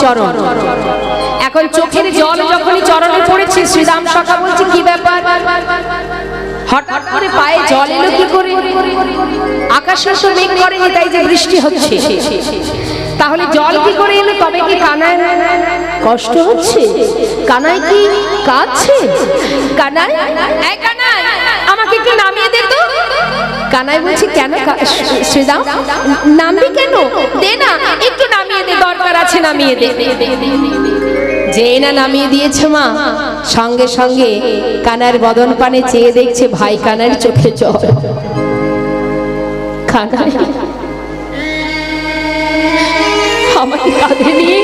চরণ। এখন চোখের জল যখনই চরণে পড়েছে, শ্রীরাম সখা বলছে কি ব্যাপার, হঠাৎ করে পায়ে জল এলো কি করে? আকাশে তো মেঘ করেনি, তাই যে বৃষ্টি হচ্ছে, তাহলে জল কি করে এলো? তবে কি কানাই কষ্ট হচ্ছে? কানাই কি কাঁদছে? কানাই, এই কানাই, আমাকে একটু নামিয়ে দে তো। কানাই বলছে কেন শ্রীরাম, নামবি কেন? দে না, একটু নামিয়ে দে, দরকার আছে, নামিয়ে দে। যে না নামিয়ে দিয়েছে মা, সঙ্গে সঙ্গে কানার বদন পানে চেয়ে দেখছে ভাই কানার চোখে জল। কানাই, আমাকে কাঁধে নিয়ে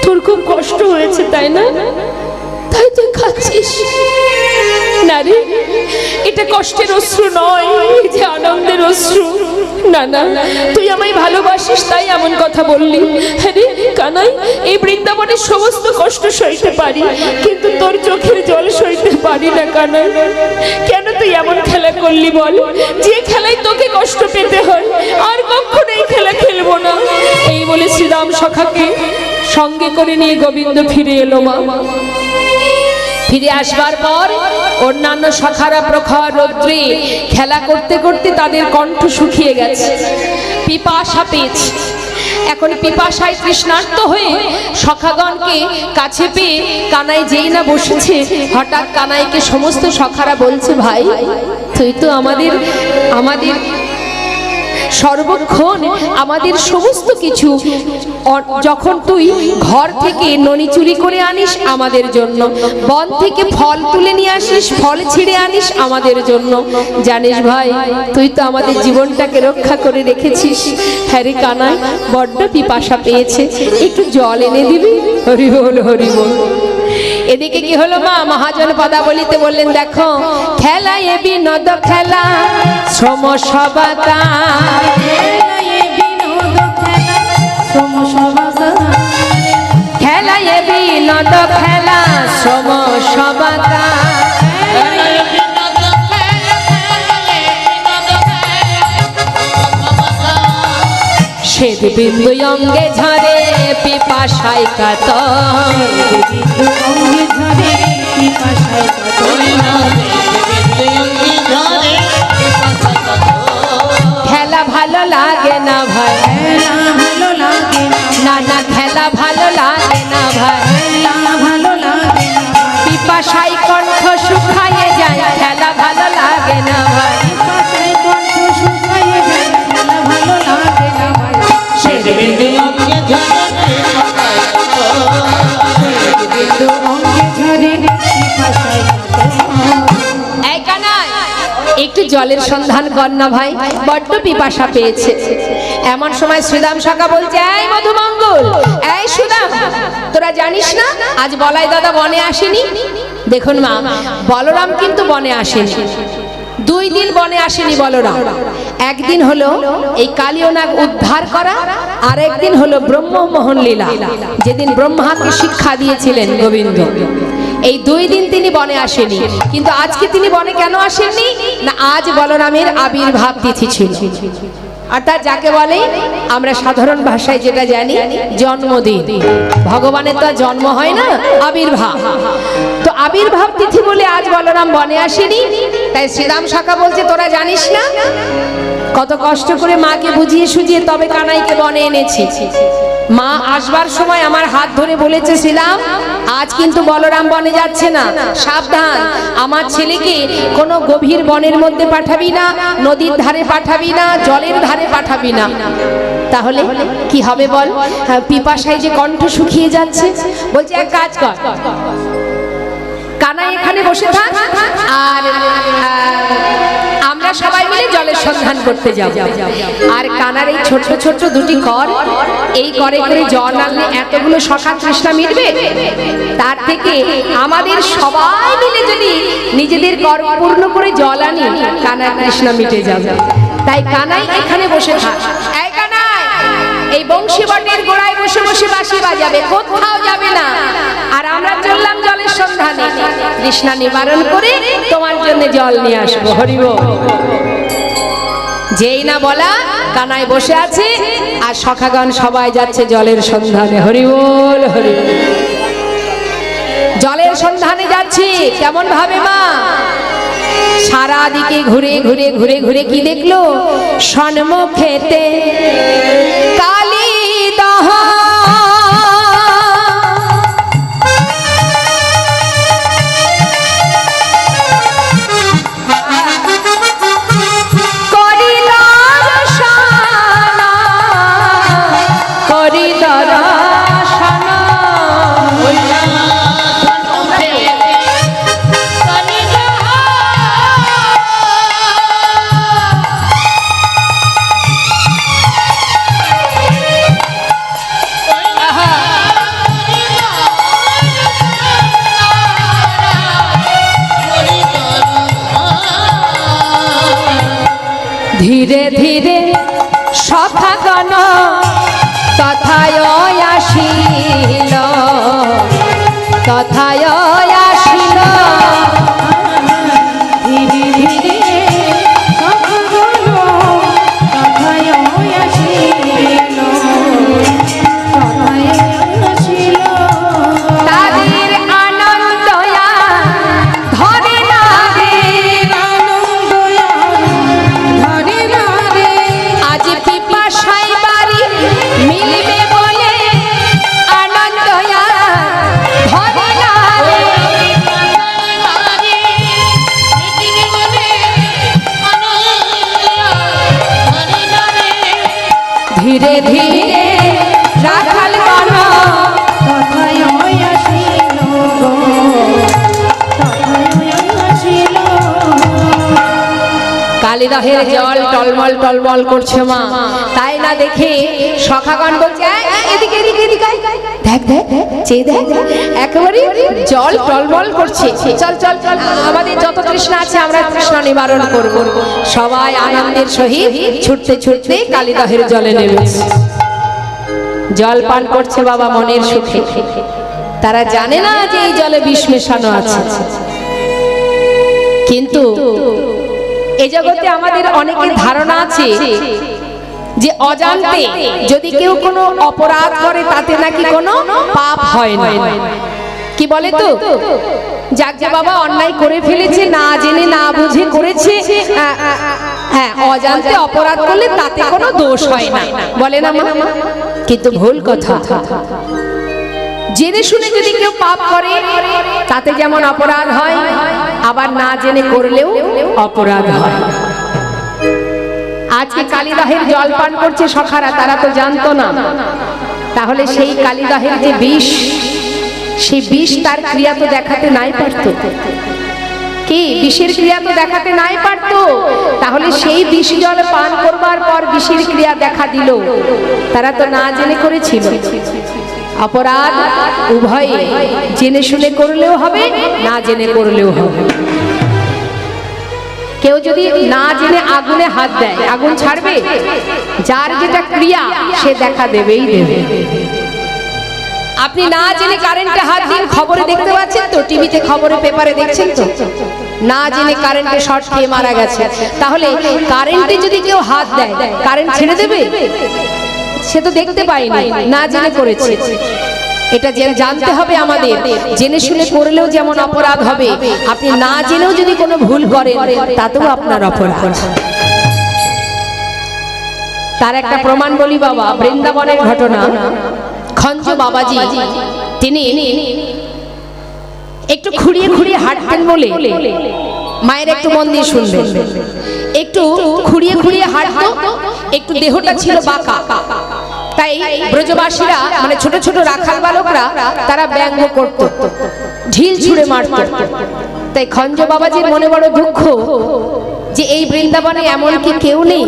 তোর খুব কষ্ট হয়েছে তাই না? তাই তুই খাচ্ছিস না রে, এটা কষ্টের অশ্রু নয়, যে আনন্দের অশ্রু। না না, তুই আমায় ভালোবাসিস তাই এমন কথা বললি। হ্যাঁ রে কানাই, এই বৃন্দাবনের সমস্ত কষ্ট সইতে পারি, কিন্তু তোর চোখের জল সইতে পারি না কানাই। কেন তুই এমন খেলা করলি বল? যে খেলায় তোকে কষ্ট পেতে হয়, আর কখনো এই খেলা খেলবো না। এই বলে শ্রীরাম সখাকে সঙ্গে করে নিয়ে গোবিন্দ ফিরে এলো মা। ফিরে আসবার পর অন্যান্য সখারা প্রখর রৌদ্রে খেলা করতে করতে তাদের কণ্ঠ শুকিয়ে গেছে, পিপাসা পেয়েছে। এখন পিপাসায় তৃষ্ণার্ত হয়ে সখাগণকে কাছে পেয়ে কানাই যেই না বসেছে, হঠাৎ কানাইকে সমস্ত সখারা বলছে ভাই তুই তো আমাদের সর্বক্ষণ আমাদের সমস্ত কিছু, যখন তুই ঘর থেকে ননি চুরি করে আনিস আমাদের জন্য, বন থেকে ফল তুলে নিয়ে আসিস, ফল ছিঁড়ে আনিস আমাদের জন্য, জানিস ভাই তুই তো আমাদের জীবনটাকে রক্ষা করে রেখেছিস। হ্যাঁ রে কানাই, বড্ড পিপাসা পেয়েছে, একটু জল এনে দিবি? হরি বল হরি বল। এদিকে কি হলো মা, মহাজন পদাবলিতে বললেন দেখো, খেলা এ বিনোদ খেলা শ্রম সবাতা, খেলা এ বিনোদ খেলা শ্রম সবাতা, শ্বেত বিন্দু অঙ্গে ঝরে পিপাসায় কাতর, খেলা ভালো লাগে না ভাই, না না খেলা ভালো লাগে না ভাই, পিপাসায় কণ্ঠ শুকায়ে যায়, খেলা ভালো লাগে না ভাই, একটু জলের সন্ধান কর না ভাই, বড্ড পিপাসা পেয়েছে। এমন সময় শ্রীরাম সখা বলছে এই মধুমঙ্গল, এই সুদাম, তোরা জানিস না আজ বলাই দাদা বনে আসেনি? দেখুন মা, বলরাম কিন্তু বনে আসেনি, 2 দিন বনে আসেনি বলরাম। একদিন হলো এই কালিয়নাগ উদ্ধার করা, আর একদিন হলো ব্রহ্মমোহন লীলা, যেদিন ব্রহ্মাকে শিক্ষা দিয়েছিলেন গোবিন্দ। এই 2 দিন তিনি বনে আসেনি, কিন্তু আজকে তিনি বনে কেন আসেননি না, আজ বলরামের আবির্ভাব তিথি ছিল, অর্থাৎ যাকে বলে আমরা সাধারণ ভাষায় যেটা জানি জন্মদিন। ভগবানের তো জন্ম হয় না, আবির্ভাব। তো আবির্ভাব তিথি বলে আজ বলরাম বনে আসেনি। তাই শ্রীরাম সখা বলছে তোরা জানিস না কত কষ্ট করে মাকে বুঝিয়ে সুঝিয়ে তবে কানাইকে বনে এনেছি। মা আসবার সময় আমার হাত ধরে বলেছে শ্রীরাম আজ কিন্তু বলরাম বনে যাচ্ছে না, সাবধান, আমার ছেলেকে কোনো গভীর বনের মধ্যে পাঠাবি না, নদীর ধারে পাঠাবি না, জলের ধারে পাঠাবি না। তাহলে কি হবে বল? পিপাসায় যে কণ্ঠ শুকিয়ে যাচ্ছে। বলছে এক কাজ কর, কানাই এখানে বসে থাক, আর আমরা সবাই মিলে জলের সন্ধান করতে যাব। আর কানার এই ছোট ছোট 2টি কর, এই করে করে জল আনলে এতগুলো সখা তৃষ্ণা মিটবে? তার থেকে আমাদের সবাই মিলে যদি নিজেদের কর পূর্ণ করে জল আনি, কানার তৃষ্ণা মিটে যাবে। তাই কানাই এখানে বসে থাক। এই কানাই, এই বংশী বটের গোড়ায় বসে বসে বাঁশি বাজাবে, কোথাও যাবে না। আর আমরা চললাম জলের সন্ধানে, তৃষ্ণা নিবারণ করে তোমার জন্য জল নিয়ে আসবো। হরি বল। যেই না বলা কানায় বসে আছে আর সখাগণ সবাই যাচ্ছে জলের সন্ধানে। হরি বল হরি বল। জলের সন্ধানে যাচ্ছি কেমন ভাবে মা? সারা দিকে ঘুরে ঘুরে ঘুরে ঘুরে কি দেখলো? সন্মুখেতে কালী দহ ধীরে ধীরে সখাগণ তথায় আসিল, তথায় আসিল। ধীরে ধীরে সখাগণ তথায় আসিল, তথায় আসিল। তাদের আনন্দয়া ধরে না রে, আনন্দয়া ধরে না রে। আজ পিপাসায় বাড়ি মিলবে বলে আনন্দয়া ধরে না রে। ধীরে ধীরে রাখাল গণ তথায় আসিল, তথায় আসিল। কালিদাহের জল টলমল টলমল করছে মা, তাই না দেখে সখাগণ বলছে এদিকে এদিকে এদিকে দেখ দেখ চেয়ে দেখ, একেবারে জল টলমল করছে। চল চল চল, আমাদের যত তৃষ্ণা আছে আমরা তৃষ্ণা নিবারণ করব। সবাই আনন্দের সহিত ছুটতে ছুটতে কালিদাহের জলে নেমেছে। জল পান করছে বাবা মনের সুখে। তারা জানে না যে এই জলে বিষ মেশানো আছে। কিন্তু এই জগতে আমাদের অনেকের ধারণা আছে যে অজান্তে যদি কেউ কোনো অপরাধ করে তাতে নাকি কোনো পাপ হয় না। কি বলে তো, যাক যে বাবা অন্যায় করে ফেলেছে, না জেনে না বুঝে করেছে, হ্যাঁ অজান্তে অপরাধ করলে তাতে কোনো দোষ হয় না, বলে না মা? কিন্তু ভুল কথা। জেনে শুনে যদি কেউ পাপ করে তাতে যেমন অপরাধ হয়, আবার না জেনে করলেও অপরাধ হয়। আজকে কালিদাহের জল পান করছে সখারা, তারা তো জানতো না। তাহলে সেই কালিদাহের যে বিষ, সেই বিষ তার ক্রিয়া তো দেখাতে নাই পারতো। কি বিষের ক্রিয়া তো দেখাতে নাই পারতো। তাহলে সেই বিষ জল পান করবার পর বিষের ক্রিয়া দেখা দিল, তারা তো না জেনে করেছিল। অপরাধ উভয়ে জেনে শুনে করলেও হবে, না জেনে করলেও হবে। কেউ যদি না জেনে আগুনে হাত দেয়, আগুন ছাড়বে? যার যেটা ক্রিয়া সে দেখা দেবেই দেবে। আপনি না জেনে কারেন্টে হাত দিন, খবরে দেখতে পাচ্ছেন তো, টিভিতে খবরে পেপারে দেখছেন তো, না জেনে কারেন্টে শর্ট খেয়ে মারা গেছে। তাহলে কারেন্টে যদি কেউ হাত দেয়, কারেন্ট ছেড়ে দেবে? সে তো দেখতে পায়নি, না জেনে করেছে। এটা জানতে হবে আমাদের, জেনে শুনে করলেও যেমন অপরাধ হবে, আপনি না জেনেও যদি কোনো ভুল করেন তাতেও আপনার অপরাধ। তার একটা প্রমাণ বলি বাবা, বৃন্দাবনের ঘটনা। খঞ্জ বাবাজি তিনি একটু খুঁড়িয়ে খুঁড়িয়ে হাঁটতেন বলে, মায়ের একটু মন দিয়ে শুনবেন, একটু খুঁড়িয়ে খুঁড়িয়ে হাঁটতো, একটু দেহটা ছিল বাঁকা। তাই ব্রজবাসীরা মানে ছোট ছোট রাখাল বালকরা তারা ব্যঙ্গ করত, ঢিল ছুঁড়ে মারত। তাই খঞ্জ বাবাজির মনে বড় দুঃখ যে এই বৃন্দাবনে এমন কি কেউ নেই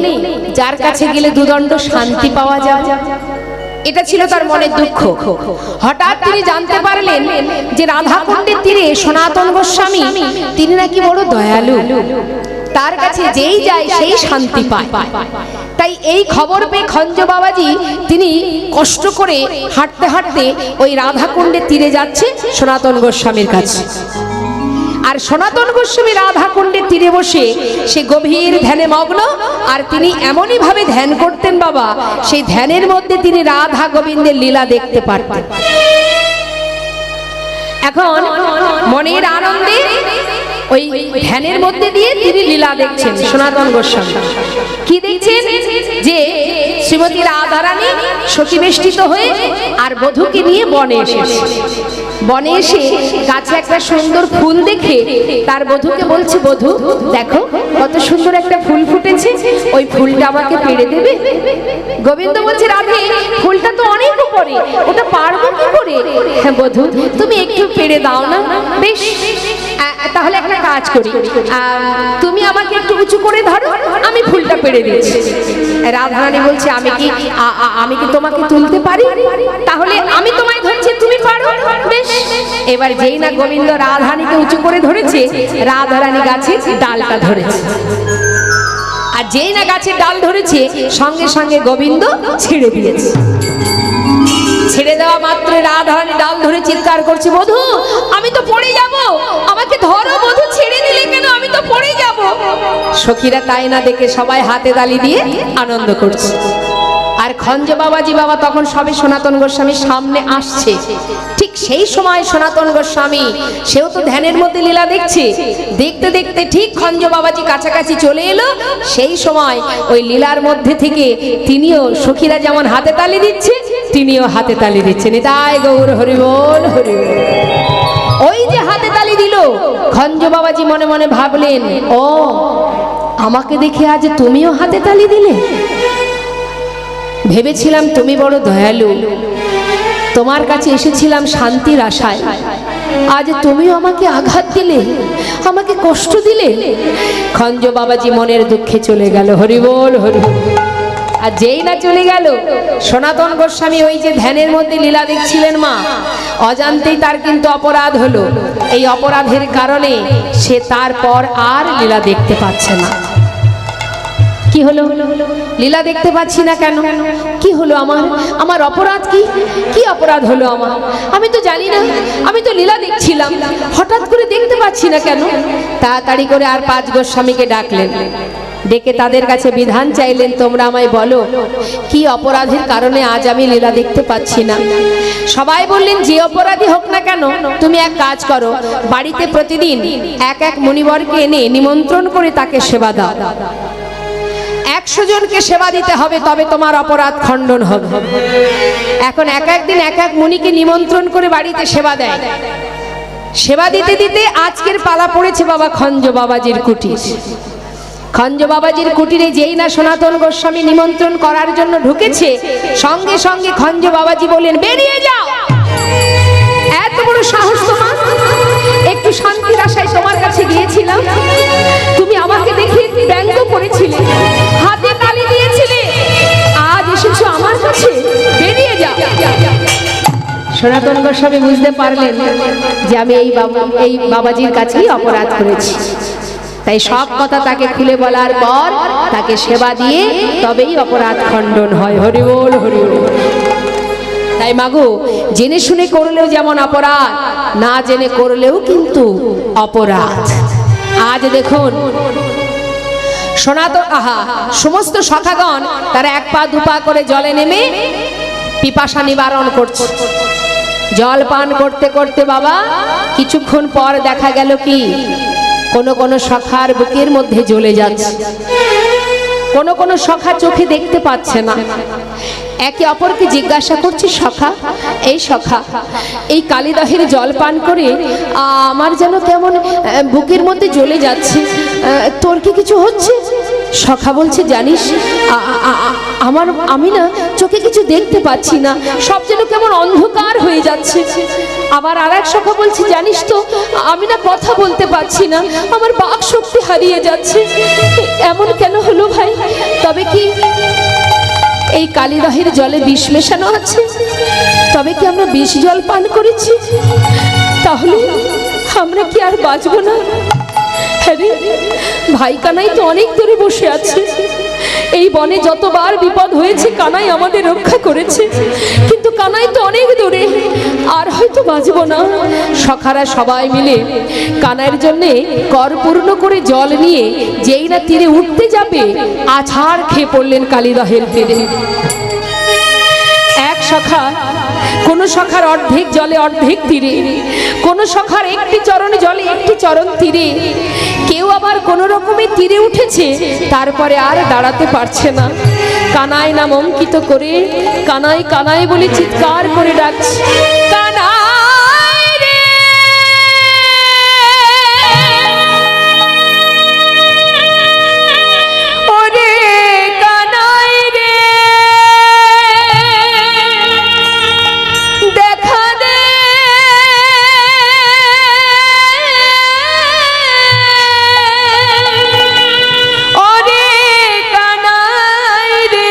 যার কাছে গেলে দুদণ্ড শান্তি পাওয়া যায়। এটা ছিল তার মনের দুঃখ। হঠাৎ তিনি জানতে পারলেন যে রাধাকুণ্ডের তীরে সনাতন গোস্বামী তিনি নাকি বড় দয়ালু, তার কাছে যেই যায় সেই শান্তি পায়। তাই এই খবর পেয়ে খঞ্জ বাবাজি তিনি কষ্ট করে হাঁটতে হাঁটতে ওই রাধাকুণ্ডের তীরে যাচ্ছে সনাতন গোস্বামীর কাছে। আর সনাতন গোস্বামী রাধা কুণ্ডের তীরে বসে সে গভীর ধ্যানে মগ্ন। আর তিনি এমনই ভাবে ধ্যান করতেন বাবা, সেই ধ্যানের মধ্যে তিনি রাধা গোবিন্দের লীলা দেখতে পারতেন। এখন মনের আনন্দে ওই ধ্যানের মধ্যে দিয়ে তিনি লীলা দেখছেন। সনাতন গোস্বামী কি দেখছেন? যে শ্রীমতী রাধারানী সখীবেষ্টিত হয়ে আর বধূকে নিয়ে বনে এসেছে। বনে এসে গাছে একটা সুন্দর ফুল দেখে তার বধূকে বলছে, বধূ দেখো কত সুন্দর একটা ফুল ফুটেছে, ওই ফুলটা আমাকে পেড়ে দেবে? গোবিন্দ বলছে, রাধে ফুলটা তো অনেক উপরে, ওটা পারবো কি করে? হ্যাঁ বধূ, তুমি একটু পেড়ে দাও না। বেশ, তাহলে একটা কাজ করি, তুমি আমাকে একটু উঁচু করে ধরো, আমি ফুলটা পেড়ে দিচ্ছি। রাধারানী বলছে, আমি কি তোমাকে তুলতে পারি? তাহলে আমি তোমায় ধরছি, তুমি পারো? বেশ। এবার যেই না গোবিন্দ রাধারানীকে উঁচু করে ধরেছে, রাধারানী গাছে ডালটা ধরেছে। আর যেই না গাছের ডাল ধরেছে, সঙ্গে সঙ্গে গোবিন্দ ছেড়ে দিয়েছে। ছেড়ে দেওয়া মাত্র রাধারানী ডাল ধরে চিৎকার করছে, বধূ আমি তো পড়ে যাব, আমাকে ধরো বধূ, ছেড়ে দিলে কেন? আমি তো পড়ে যাব। সখীরা তাই না দেখে সবাই হাতে তালি দিয়ে আনন্দ করছে। আর খঞ্জ বাবাজি বাবা তখন সবে সনাতন গোস্বামীর সামনে আসছে। ঠিক সেই সময় সনাতন গোস্বামী সেও তো ধ্যানের মধ্যে লীলা দেখছে। দেখতে দেখতে ঠিক খঞ্জ বাবাজি কাছাকাছি চলে এলো। সেই সময় ওই লীলার মধ্যে থেকে তিনিও, সখীরা যেমন হাতে তালি দিচ্ছে, তিনিও হাতে তালি দিচ্ছেন। নিতাই গৌর হরি বল, হরি বল। ওই যে হাতে তালি দিল, খঞ্জ বাবাজি মনে মনে ভাবলেন, ও আমাকে দেখে আজ তুমিও হাতে তালি দিলে? ভেবেছিলাম তুমি বড় দয়ালু, তোমার কাছে এসেছিলাম শান্তির আশায়, আজ তুমিও আমাকে আঘাত দিলে, আমাকে কষ্ট দিলে। খঞ্জ বাবাজি মনের দুঃখে চলে গেল। হরি বল, হরি বল। আর যেই না চলে গেল, সনাতন গোস্বামী ওই যে ধ্যানের মধ্যে লীলা দেখছিলেন মা, অজান্তেই তার কিন্তু অপরাধ হলো। এই অপরাধের কারণে সে তারপর আর লীলা দেখতে পাচ্ছে না। কি হলো? লীলা দেখতে পাচ্ছি না কেন? কি হলো আমার অপরাধ কি? কি অপরাধ হলো আমার? আমি তো জানি না, আমি তো লীলা দেখছিলাম, হঠাৎ করে দেখতে পাচ্ছি না কেন? তাড়াতাড়ি করে আর 5 গোস্বামীকে ডাকলেন। ডেকে তাদের কাছে বিধান চাইলেন, তোমরা আমায় বলো কি অপরাধের কারণে আজ আমি লীলা দেখতে পাচ্ছি না। সবাই বললেন, যে অপরাধী হোক না কেন, তুমি এক কাজ করো, বাড়িতে প্রতিদিন এক এক মুনিবরকে এনে নিমন্ত্রণ করে তাকে সেবা দাও। 100 জনকে সেবা দিতে হবে, তবে তোমার অপরাধ খণ্ডন হবে। এখন এক একদিন এক এক মুনিকে নিমন্ত্রণ করে বাড়িতে সেবা দেয়। সেবা দিতে দিতে আজকের পালা পড়েছে বাবা খঞ্জ বাবাজির কুটির। খঞ্জ বাবাজির কুটিরে যেই না সনাতন গোস্বামী নিমন্ত্রণ করার জন্য ঢুকেছে, সঙ্গে সঙ্গে খঞ্জ বাবাজি বললেন, বেরিয়ে যাও। এত বড় সাহস তোমার? একটু শান্তির আশায় তোমার কাছে গিয়েছিলাম, তুমি আমাকে দেখে ব্যঙ্গ করেছিলে, হাতে তালি দিয়েছিলে, আজ এসেছো আমার কাছে? বেরিয়ে যাও। সনাতন গোস্বামী বুঝতে পারলেন যে আমি এই বাবাজির কাছেই অপরাধ করেছি। তাই সব কথা তাকে খুলে বলার পর তাকে সেবা দিয়ে তবেই অপরাধ খণ্ডন হয়। হরি বল, হরি বল। তাই মাগো, জেনে শুনে করলেও যেমন অপরাধ, না জেনে করলেও কিন্তু অপরাধ। আজ দেখুন সনাতন সমস্ত সখাগণ তারা 1 পা 2 পা করে জলে নেমে পিপাসা নিবারণ করছে। জল পান করতে করতে বাবা কিছুক্ষণ পর দেখা গেল কি, কোন কোন সখার বুকের মধ্যে জ্বলে যাচ্ছে, কোন কোন সখা চোখে দেখতে পাচ্ছে না। একে অপরকে জিজ্ঞাসা করছে, সখা এই সখা, এই কালিদহের জল পান করে আমার যেন কেমন বুকের মধ্যে জ্বলে যাচ্ছে, তোর কি কিছু হচ্ছে? সখা বলছে, জানিস আমি না চোখে কিছু দেখতে পাচ্ছি না, সব যেন কেমন অন্ধকার হয়ে যাচ্ছে। আবার আর এক সখা বলছে, জানিস তো আমি না কথা বলতে পারছি না, আমার বাক শক্তি হারিয়ে যাচ্ছে। এমন কেন হলো ভাই? তবে কি এই কালিদহের জলে বিষ মেশানো আছে? তবে কি আমরা বিষ জল পান করেছি? তাহলে আমরা কি আর বাঁচবো না? ভাই কানাই তো অনেক দূরে বসে আছে। এই বনে যতবার বিপদ হয়েছে কানাই আমাদের রক্ষা করেছে, কিন্তু কানাই তো অনেক দূরে। আর হয়তো বাঁচবো না। সখারা সবাই মিলে কানাইয়ের জন্যে কর পূর্ণ করে জল নিয়ে যেই না তীরে উঠতে যাবে, আছাড় খেয়ে পড়লেন কালীদহের তীরে। এক সখা, কোন সখার অর্ধেক জলে অর্ধেক তীরে, কোন সখার একটি চরণ জলে একটি চরণ তীরে, কেউ আবার কোন রকমে তীরে উঠেছে, তারপরে আর দাঁড়াতে পারছে না। কানাই নাম অঙ্কিত করে কানাই কানাই বলে চিৎকার করে ডাকছে, কানাই রে, ওরে কানাই রে, দেখা দে, ওরে কানাই রে,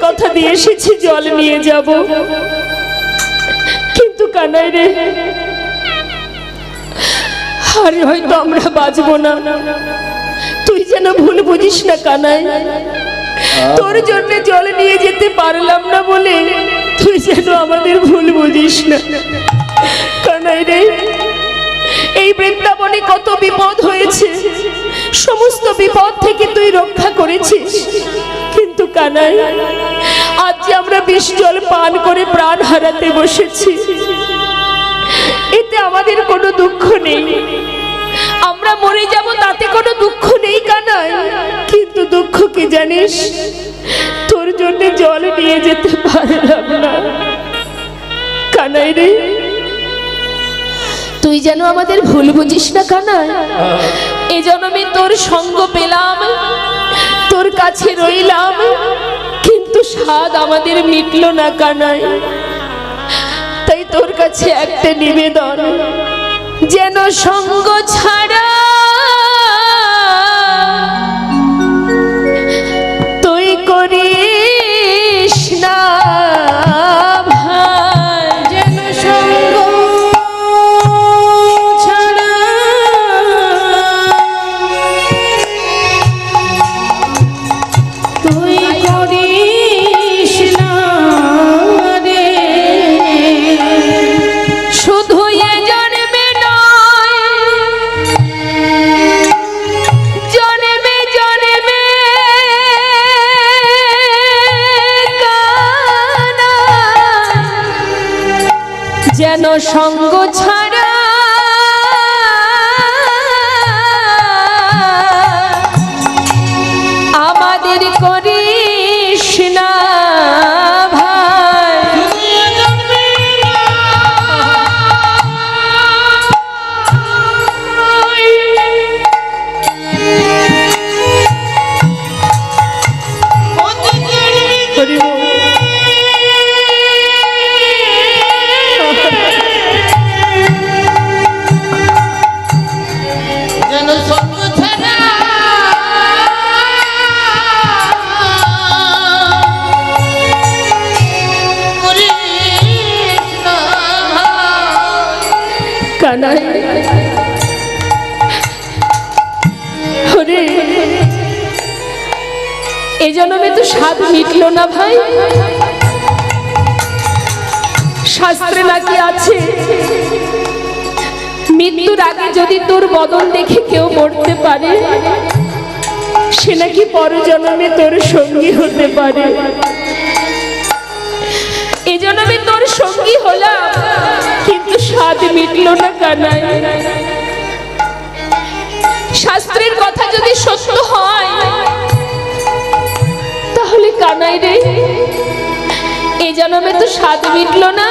কথা দিয়ে এসেছি জল নিয়ে যাব, কিন্তু কানাই রে, আরে হয়তো আমরা বাঁচবো না। তুই যেন ভুল বুঝিস না কানাই, তোর জন্য জল নিয়ে যেতে পারলাম না বলে তুই যেন আমাদের ভুল বুঝিস না কানাই রে। এই বৃন্দাবনে কত বিপদ হয়েছে, সমস্ত বিপদ থেকে তুই রক্ষা করেছিস, কিন্তু কানাই আজ যে আমরা বিষ জল পান করে প্রাণ হারাতে বসেছি, এতে আমাদের কোনো দুঃখ নেই। আমরা মরে যাব তাতে কোনো দুঃখ নেই কানাই, কিন্তু দুঃখ কি জানিস, তোর জন্য জল নিয়ে যেতে পারলাম না কানাই রে। তুই যেন আমাদের ভুল বুঝিস না কানাই। এ জন্মে তোর সঙ্গ পেলাম, তোর কাছে রইলাম, কিন্তু স্বাদ আমাদের মিটলো না কানাই। তাই তোর কাছে একটা নিবেদন, যেন সঙ্গ ছাড়া তুই করিস না ভাই, যেন সঙ্গ ছাড়া তুই করিস না রে। শুধু এ জন্মে নয়, জন্মে জন্মে কানা, যেন সঙ্গ ছাড়া আমাদের করিস না ভাই। কানাই ওরে, এ জন্মে তো স্বাদ মিটলো না ভাই। শাস্ত্রে নাকি আছে, মৃত্যুর আগে যদি তোর বদন দেখে কেউ মরতে পারে, সে নাকি পরজন্মে তোর সঙ্গী হতে পারে। এই জন্মে তোর সঙ্গী হলাম, কিন্তু স্বাদ মিটলো না কানাই। শাস্ত্রের কথা যদি সত্য হয়, তাহলে কানাই রে, এই জন্মে তো স্বাদ মিটলো না।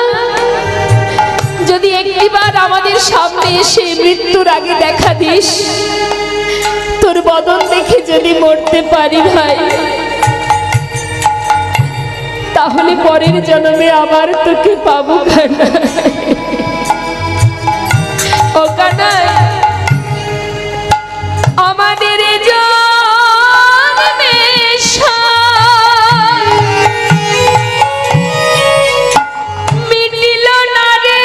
যদি একটিবার আমাদের সামনে এসে মৃত্যুর আগে দেখা দিস, তোর বদন দেখে যদি মরতে পারি ভাই, তাহলে পরের জন্মে আবার তোকে পাবো কানাই। ও কানাই, আমাদের জন্মে মিটিল না রে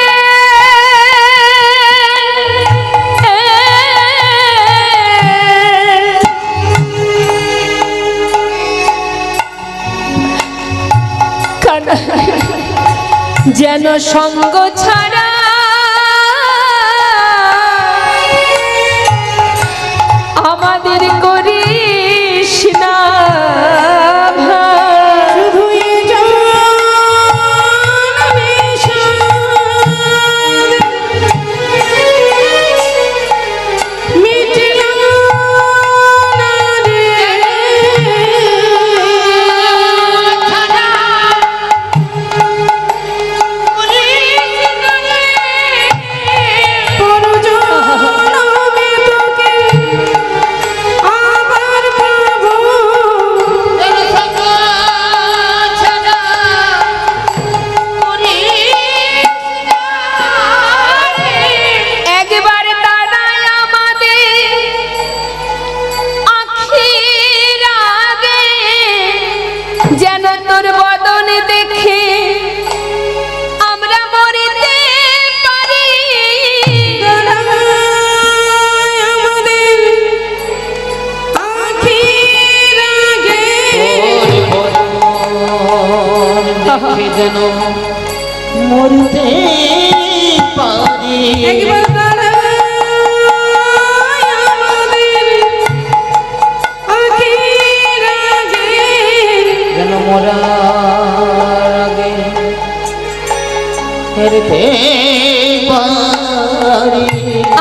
কানাই, যেন সঙ্গ ছাড়া আমাদের করিস না যেন মরতে পারি। একবার যেন মরার আগে ফেরতে পারি।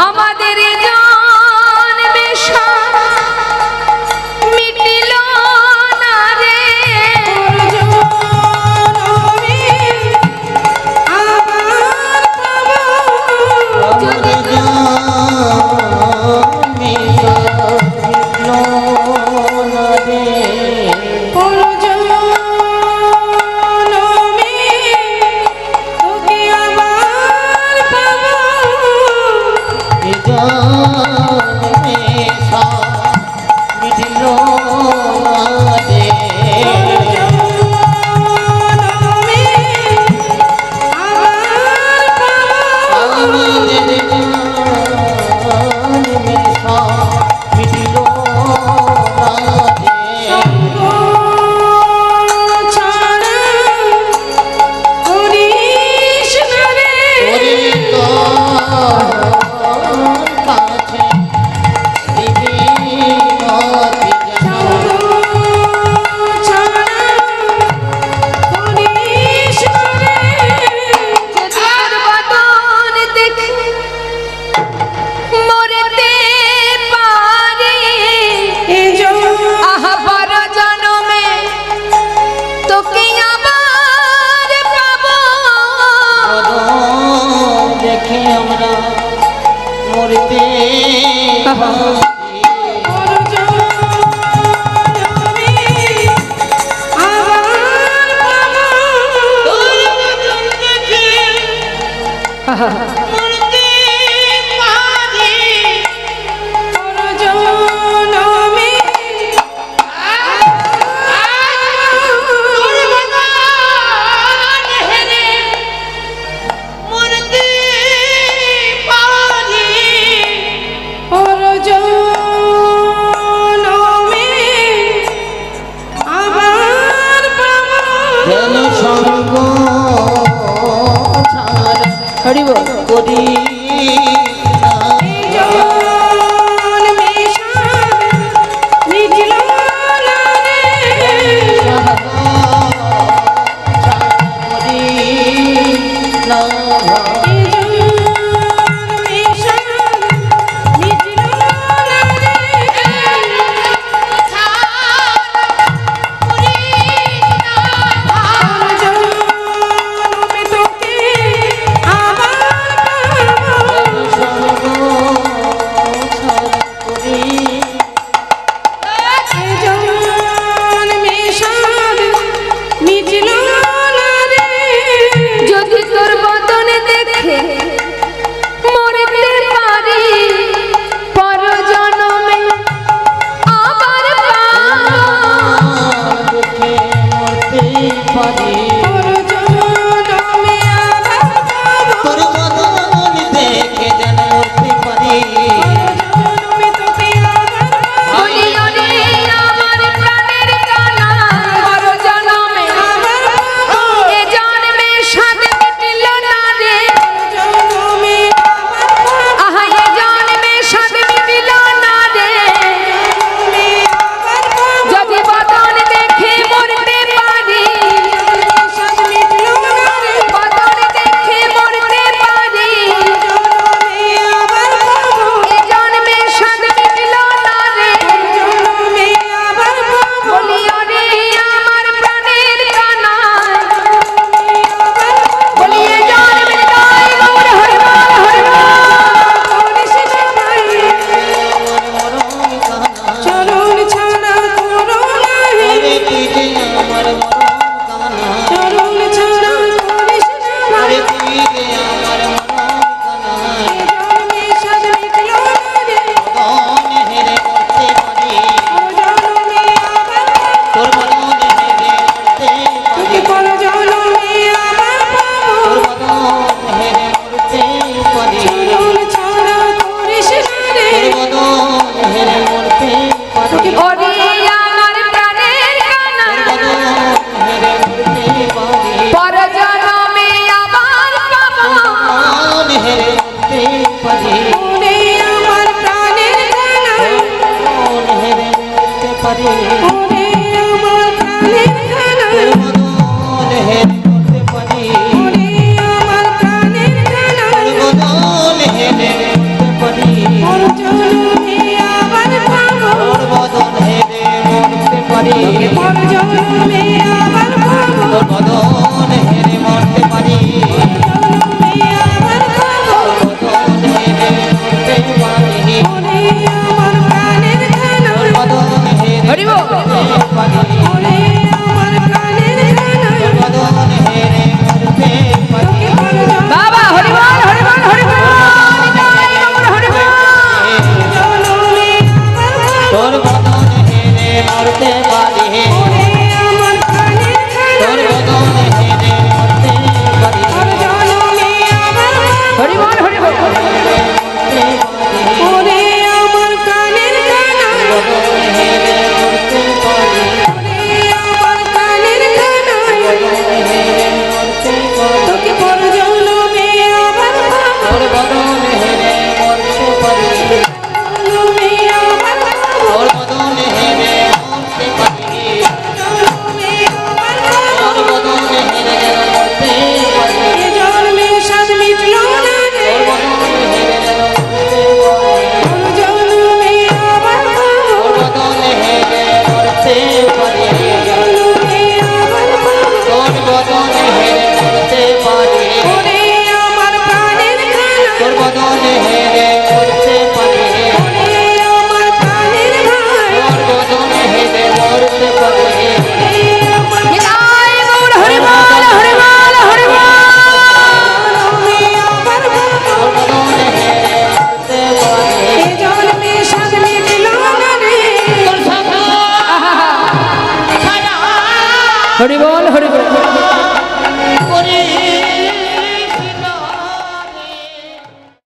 আমাদের জন্মে মিটিল না রে হেরে উঠতে পারে ওরে আমার প্রাণের জানা মন হেরে উঠতে পারে ওরে